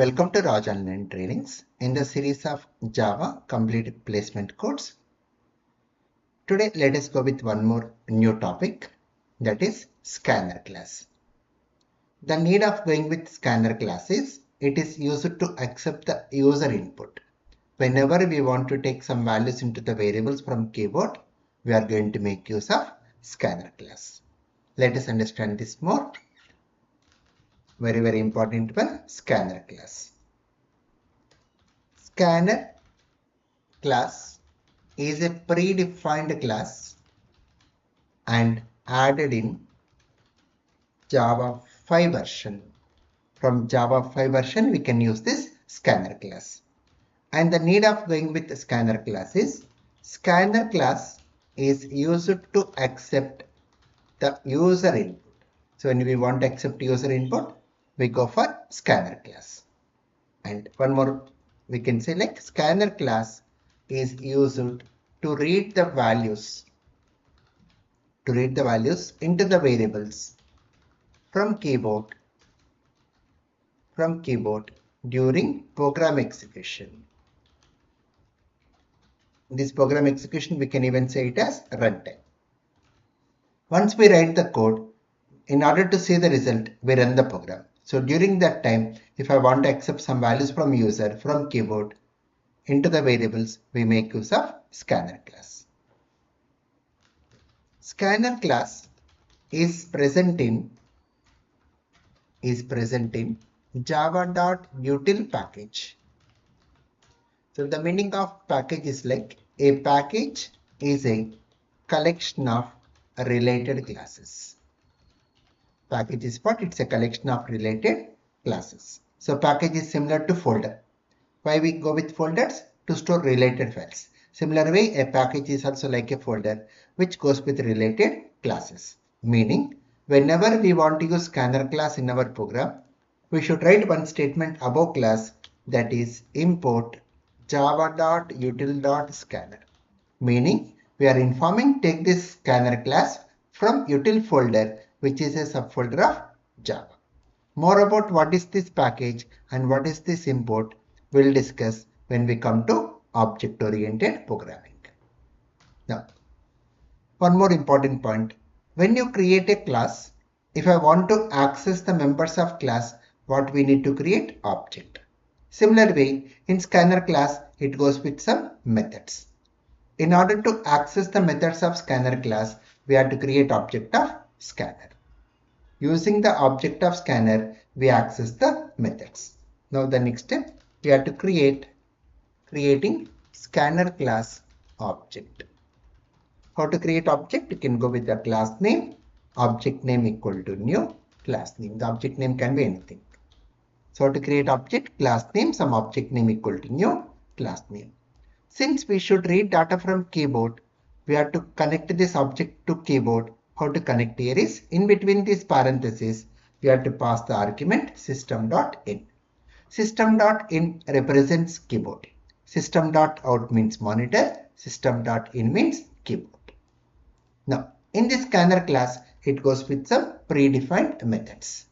Welcome to Raj Online Trainings in the series of Java Complete Placement Codes. Today let us go with one more new topic, that is scanner class. The need of going with scanner class is it is used to accept the user input. Whenever we want to take some values into the variables from keyboard, we are going to make use of scanner class. Let us understand this more. Very important one, scanner class. Scanner class is a predefined class and added in Java 5 version. From Java 5 version, we can use this scanner class. And the need of going with the scanner class is scanner class is used to accept the user input. So when we want to accept user input, we go for scanner class. And one more, we can say like scanner class is used to read the values into the variables from keyboard during program execution. This program execution we can even say it as runtime. Once we write the code, in order to see the result, we run the program. So during that time, if I want to accept some values from user from keyboard into the variables, we make use of scanner class. Scanner class is present in java.util package. So the meaning of package is like a package is a collection of related classes. Package is what? It's a collection of related classes. So package is similar to folder. Why we go with folders? To store related files. Similar way, a package is also like a folder which goes with related classes. Meaning, whenever we want to use scanner class in our program, we should write one statement above class, that is import java.util.scanner. Meaning, we are informing take this scanner class from util folder, which is a subfolder of Java. More about what is this package and what is this import we'll discuss when we come to object-oriented programming. Now, one more important point. When you create a class, if I want to access the members of class, what we need to create? Object. Similar way, in scanner class, it goes with some methods. In order to access the methods of scanner class, we have to create object of scanner. Using the object of scanner, we access the methods. Now the next step, we have to creating scanner class object. How to create object? You can go with the class name, object name equal to new, class name. The object name can be anything. So to create object, class name, some object name equal to new, class name. Since we should read data from keyboard, we have to connect this object to keyboard. How to connect here is, in between these parentheses, we have to pass the argument system.in. System.in represents keyboard. System.out means monitor. System.in means keyboard. Now, in this scanner class, it goes with some predefined methods.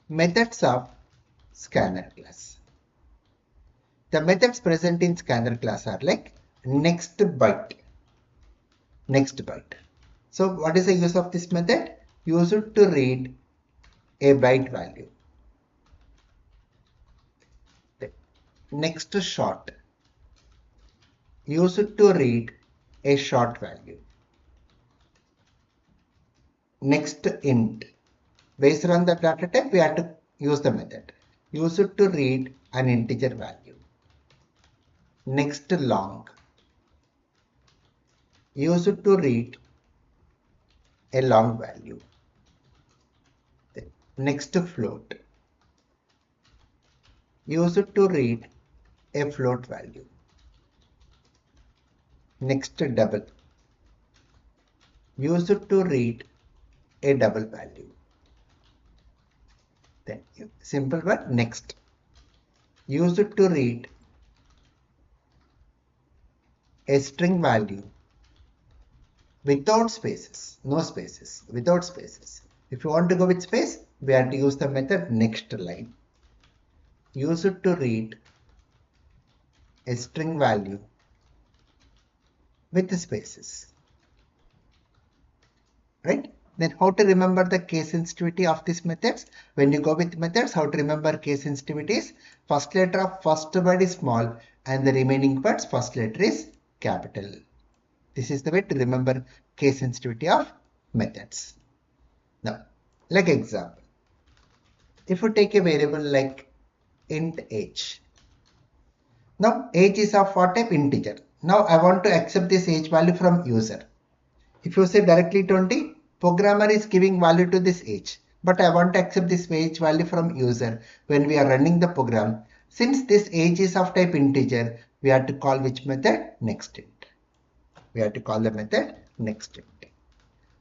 Methods of scanner class. The methods present in scanner class are like next byte. So what is the use of this method? Use it to read a byte value. Next short. Use it to read a short value. Next int. Based on the data type, we have to use the method. Use it to read an integer value. Next long. Use it to read a long value. Next float. Use it to read a float value. Next double. Use it to read a double value. Then simple word next. Use it to read a string value without spaces, no spaces, without spaces. If you want to go with space, we have to use the method next line. Use it to read a string value with spaces. Right? Then how to remember the case sensitivity of these methods? When you go with methods, how to remember case sensitivities? First letter of first word is small and the remaining parts first letter is capital. This is the way to remember case sensitivity of methods. Now, like example, if you take a variable like int age. Now age is of what type? Integer. Now I want to accept this age value from user. If you say directly 20, programmer is giving value to this age. But I want to accept this age value from user when we are running the program. Since this age is of type integer, we have to call which method? NextInt. We have to call the method nextInt.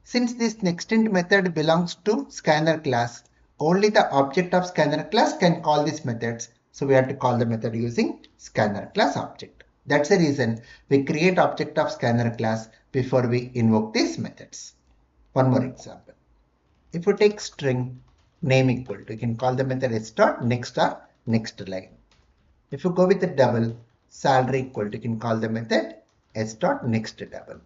Since this nextInt method belongs to scanner class, only the object of scanner class can call these methods. So we have to call the method using scanner class object. That's the reason we create object of scanner class before we invoke these methods. One more example. If you take string name equal to, you can call the method s.next or next line. If you go with the double salary equal to, you can call the method s.next double.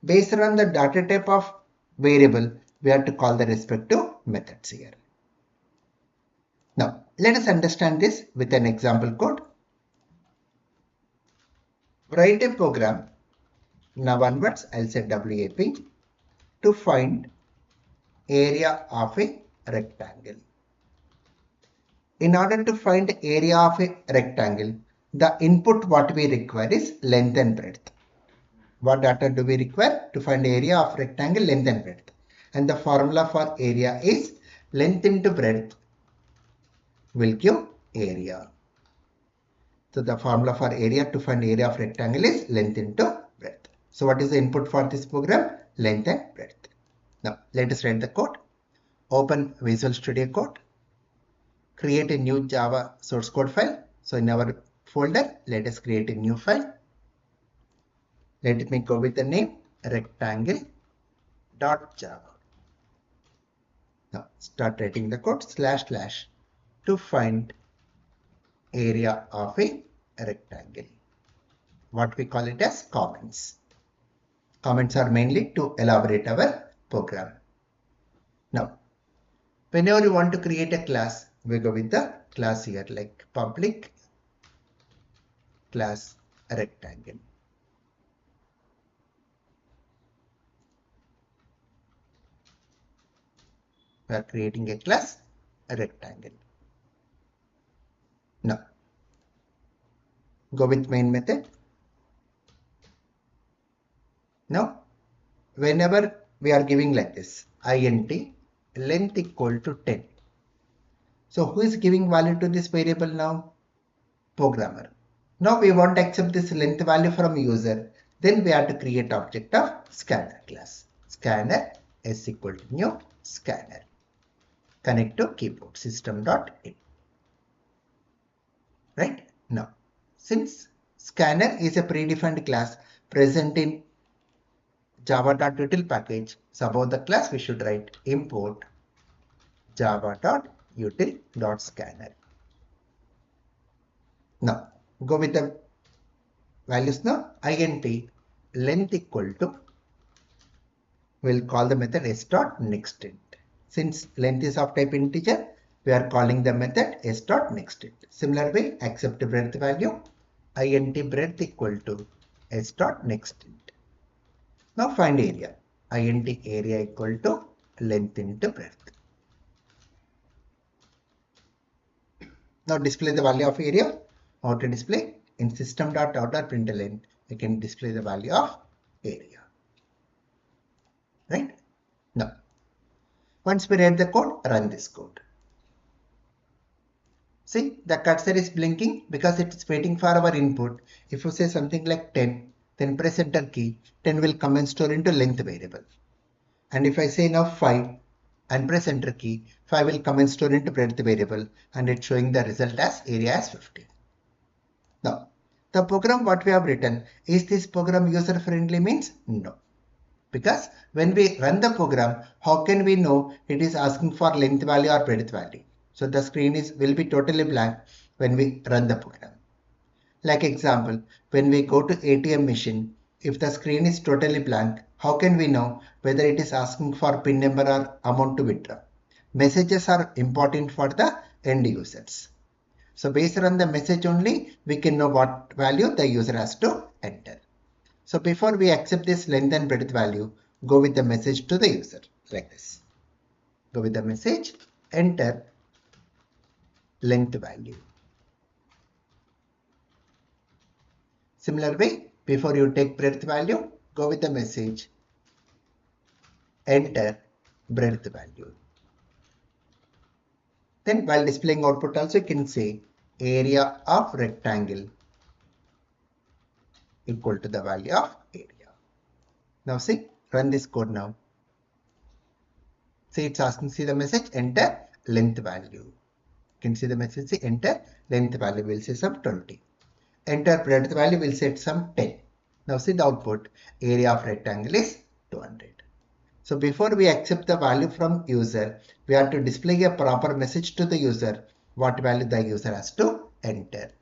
Based on the data type of variable, we have to call the respective methods here. Now, let us understand this with an example code. Write a program. Now onwards, I'll say WAP to find area of a rectangle. In order to find area of a rectangle, the input what we require is length and breadth. What data do we require to find area of rectangle? Length and breadth. And the formula for area is length into breadth will give area. So the formula for area to find area of rectangle is length into breadth. So what is the input for this program? Length and breadth. Now let us write the code. Open Visual Studio Code. Create a new Java source code file. So in our folder, let us create a new file. Let me go with the name rectangle.java. Now start writing the code / to find area of a rectangle. What we call it as comments. Comments are mainly to elaborate our program. Now, whenever you want to create a class, we go with the class here like public class rectangle. We are creating a class rectangle. Now, go with main method. Now, whenever we are giving like this, int length equal to 10. So who is giving value to this variable now? Programmer. Now we want to accept this length value from user. Then we have to create object of scanner class. Scanner s equal to new scanner. Connect to keyboard system.in. Right? Now, since scanner is a predefined class present in java.util package, so above the class we should write import java.util.scanner. Now, go with the values now. Int length equal to, we'll call the method s.nextInt. Since length is of type integer, we are calling the method s.nextInt. Similar way, accept breadth value. Int breadth equal to s.nextInt. Now find area. Int area equal to length into breadth. Now display the value of area. How to display? In system.out.println, we can display the value of area. Right? Now, once we write the code, run this code. See, the cursor is blinking because it is waiting for our input. If you say something like 10, then press enter key, 10 will come and store into length variable. And if I say now 5 and press enter key, 5 will come and store into breadth variable, and it's showing the result as area as 50. Now, the program what we have written, is this program user friendly? Means no. Because when we run the program, how can we know it is asking for length value or breadth value? So the screen will be totally blank when we run the program. Like example, when we go to ATM machine, if the screen is totally blank, how can we know whether it is asking for PIN number or amount to withdraw? Messages are important for the end users. So based on the message only, we can know what value the user has to enter. So before we accept this length and breadth value, go with the message to the user like this. Go with the message, enter length value. Similar way, before you take breadth value, go with the message, enter breadth value. Then while displaying output also you can say area of rectangle equal to the value of area. Now see, run this code now. See, it's asking, see the message, enter length value. You can see the message, see enter length value, will say some 20. Enter breadth value, will set some 10. Now see the output, area of rectangle is 200. So before we accept the value from user, we have to display a proper message to the user, what value the user has to enter.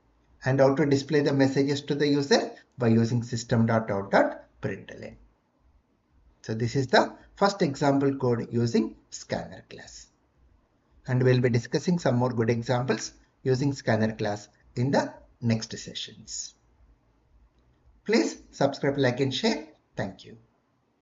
And how to display the messages to the user? By using system.out.println. So this is the first example code using scanner class. And we'll be discussing some more good examples using scanner class in the next sessions. Please subscribe, like and share. Thank you.